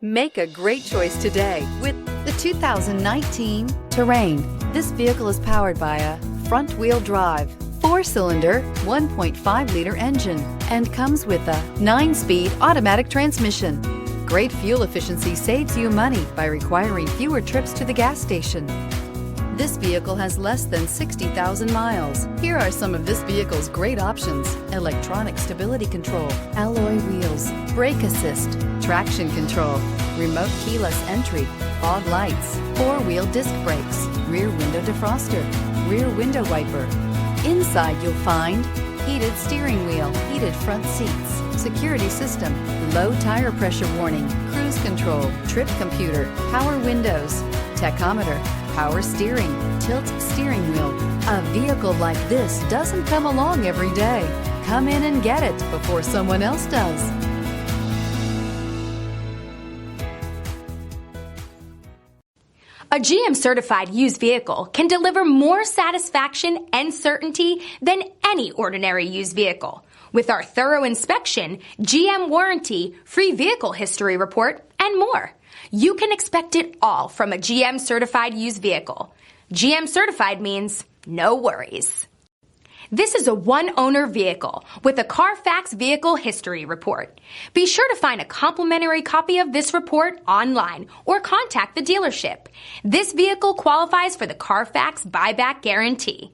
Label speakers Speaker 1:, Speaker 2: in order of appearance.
Speaker 1: Make a great choice today with the 2019 Terrain. This vehicle is powered by a front-wheel drive, 4-cylinder, 1.5-liter engine, and comes with a 9-speed automatic transmission. Great fuel efficiency saves you money by requiring fewer trips to the gas station. This vehicle has less than 60,000 miles. Here are some of this vehicle's great options: electronic stability control, alloy wheels, brake assist, traction control, remote keyless entry, fog lights, 4-wheel disc brakes, rear window defroster, rear window wiper. Inside you'll find heated steering wheel, heated front seats, security system, low tire pressure warning, cruise control, trip computer, power windows, tachometer, power steering, tilt steering wheel. A vehicle like this doesn't come along every day. Come in and get it before someone else does.
Speaker 2: A GM certified used vehicle can deliver more satisfaction and certainty than any ordinary used vehicle. With our thorough inspection, GM warranty, free vehicle history report, and more. You can expect it all from a GM certified used vehicle. GM certified means no worries. This is a one-owner vehicle with a Carfax vehicle history report. Be sure to find a complimentary copy of this report online or contact the dealership. This vehicle qualifies for the Carfax buyback guarantee.